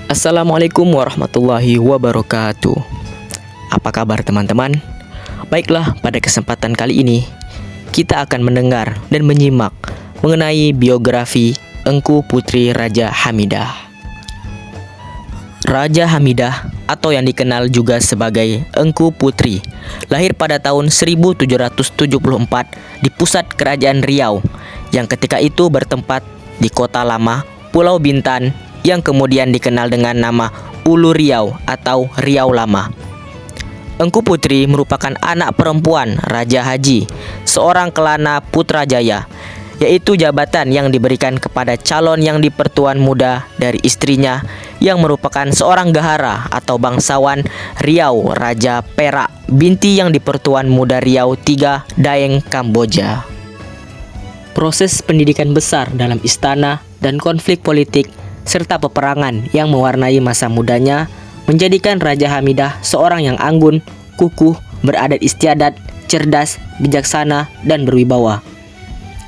Assalamualaikum warahmatullahi wabarakatuh. Apa kabar teman-teman? Baiklah, pada kesempatan kali ini kita akan mendengar dan menyimak mengenai biografi Engku Putri Raja Hamidah. Raja Hamidah atau yang dikenal juga sebagai Engku Putri lahir pada tahun 1774 di pusat kerajaan Riau yang ketika itu bertempat di Kota Lama, Pulau Bintan yang kemudian dikenal dengan nama Ulu Riau atau Riau Lama. Engku Putri merupakan anak perempuan Raja Haji, seorang kelana Putrajaya, yaitu jabatan yang diberikan kepada calon yang dipertuan muda dari istrinya yang merupakan seorang gahara atau bangsawan Riau Raja Perak binti yang dipertuan muda Riau III Daeng Kamboja. Proses pendidikan besar dalam istana dan konflik politik serta peperangan yang mewarnai masa mudanya menjadikan Raja Hamidah seorang yang anggun, kukuh, beradat istiadat, cerdas, bijaksana, dan berwibawa.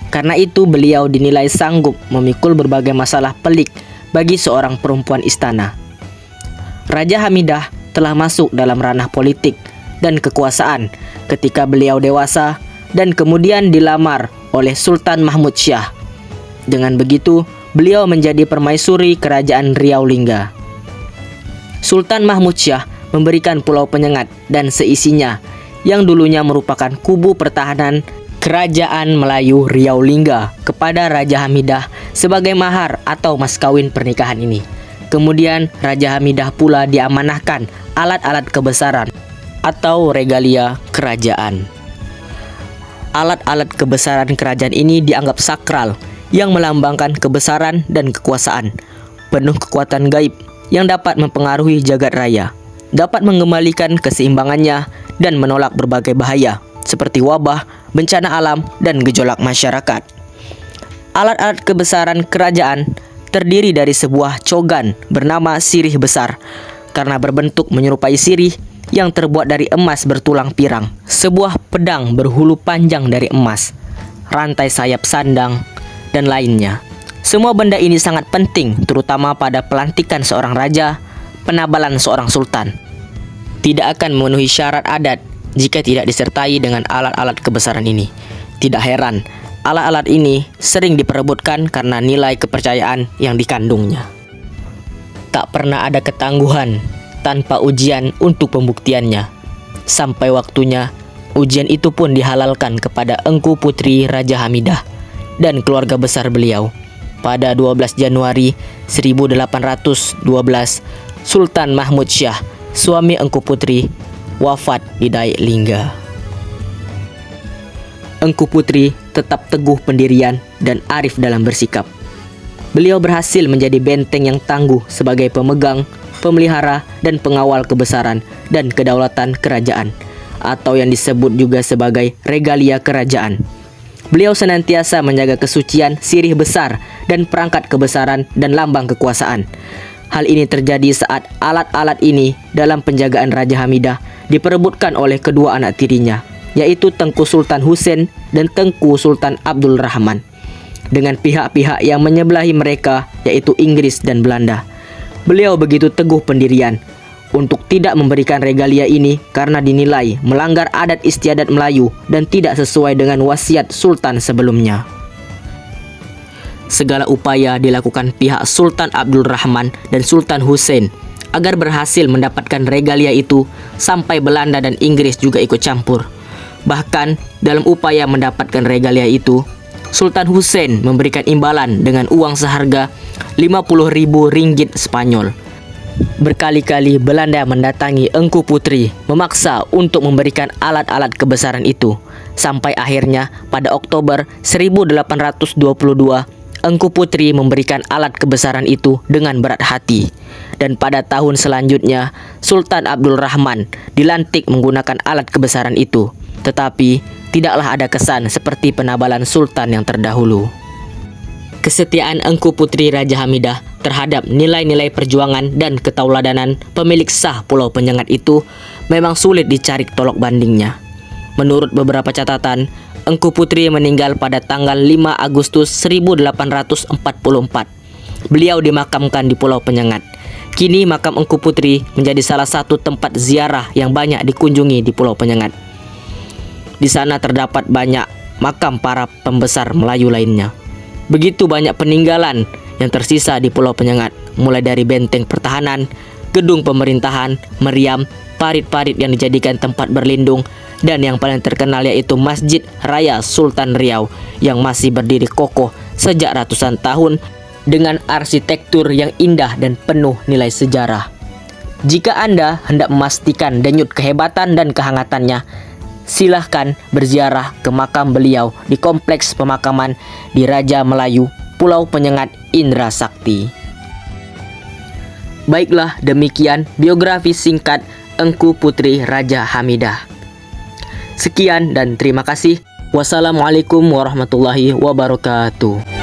Karena itu beliau dinilai sanggup memikul berbagai masalah pelik bagi seorang perempuan istana. Raja Hamidah telah masuk dalam ranah politik dan kekuasaan ketika beliau dewasa dan kemudian dilamar oleh Sultan Mahmud Syah. Dengan begitu, beliau menjadi permaisuri kerajaan Riau Lingga. Sultan Mahmud Syah memberikan Pulau Penyengat dan seisinya yang dulunya merupakan kubu pertahanan Kerajaan Melayu Riau Lingga kepada Raja Hamidah sebagai mahar atau mas kawin pernikahan ini. Kemudian Raja Hamidah pula diamanahkan alat-alat kebesaran atau regalia kerajaan. Alat-alat kebesaran kerajaan ini dianggap sakral yang melambangkan kebesaran dan kekuasaan, penuh kekuatan gaib yang dapat mempengaruhi jagat raya, dapat mengembalikan keseimbangannya dan menolak berbagai bahaya seperti wabah, bencana alam, dan gejolak masyarakat. Alat-alat kebesaran kerajaan terdiri dari sebuah cogan bernama sirih besar karena berbentuk menyerupai sirih yang terbuat dari emas bertulang pirang, sebuah pedang berhulu panjang dari emas, rantai sayap sandang, dan lainnya. Semua benda ini sangat penting terutama pada pelantikan seorang raja, penabalan seorang sultan. Tidak akan memenuhi syarat adat jika tidak disertai dengan alat-alat kebesaran ini. Tidak heran, alat-alat ini sering diperebutkan karena nilai kepercayaan yang dikandungnya. Tak pernah ada ketangguhan tanpa ujian untuk pembuktiannya. Sampai waktunya, ujian itu pun dihalalkan kepada Engku Putri Raja Hamidah dan keluarga besar beliau. Pada 12 Januari 1812, Sultan Mahmud Syah, suami Engku Putri, wafat di Daeng Lingga. Engku Putri tetap teguh pendirian dan arif dalam bersikap. Beliau berhasil menjadi benteng yang tangguh sebagai pemegang, pemelihara, dan pengawal kebesaran dan kedaulatan kerajaan, atau yang disebut juga sebagai regalia kerajaan. Beliau senantiasa menjaga kesucian sirih besar dan perangkat kebesaran dan lambang kekuasaan. Hal ini terjadi saat alat-alat ini dalam penjagaan Raja Hamidah diperebutkan oleh kedua anak tirinya, yaitu Tengku Sultan Husain dan Tengku Sultan Abdul Rahman, dengan pihak-pihak yang menyebelahi mereka, yaitu Inggris dan Belanda. Beliau begitu teguh pendirian untuk tidak memberikan regalia ini karena dinilai melanggar adat istiadat Melayu dan tidak sesuai dengan wasiat Sultan sebelumnya. Segala upaya dilakukan pihak Sultan Abdul Rahman dan Sultan Husain agar berhasil mendapatkan regalia itu, sampai Belanda dan Inggris juga ikut campur. Bahkan dalam upaya mendapatkan regalia itu, Sultan Husain memberikan imbalan dengan uang seharga 50.000 ringgit Spanyol. Berkali-kali Belanda mendatangi Engku Putri memaksa untuk memberikan alat-alat kebesaran itu. Sampai akhirnya pada Oktober 1822, Engku Putri memberikan alat kebesaran itu dengan berat hati. Dan pada tahun selanjutnya, Sultan Abdul Rahman dilantik menggunakan alat kebesaran itu. Tetapi tidaklah ada kesan seperti penabalan Sultan yang terdahulu. Kesetiaan Engku Putri Raja Hamidah terhadap nilai-nilai perjuangan dan ketauladanan pemilik sah Pulau Penyengat itu memang sulit dicari tolok bandingnya. Menurut beberapa catatan, Engku Putri meninggal pada tanggal 5 Agustus 1844. Beliau dimakamkan di Pulau Penyengat. Kini makam Engku Putri menjadi salah satu tempat ziarah yang banyak dikunjungi di Pulau Penyengat. Di sana terdapat banyak makam para pembesar Melayu lainnya. Begitu banyak peninggalan yang tersisa di Pulau Penyengat, mulai dari benteng pertahanan, gedung pemerintahan, meriam, parit-parit yang dijadikan tempat berlindung, dan yang paling terkenal yaitu Masjid Raya Sultan Riau yang masih berdiri kokoh sejak ratusan tahun dengan arsitektur yang indah dan penuh nilai sejarah. Jika Anda hendak memastikan denyut kehebatan dan kehangatannya, silahkan berziarah ke makam beliau di Kompleks Pemakaman di Raja Melayu, Pulau Penyengat, Indra Sakti. Baiklah, demikian biografi singkat Engku Putri Raja Hamidah. Sekian dan terima kasih. Wassalamualaikum warahmatullahi wabarakatuh.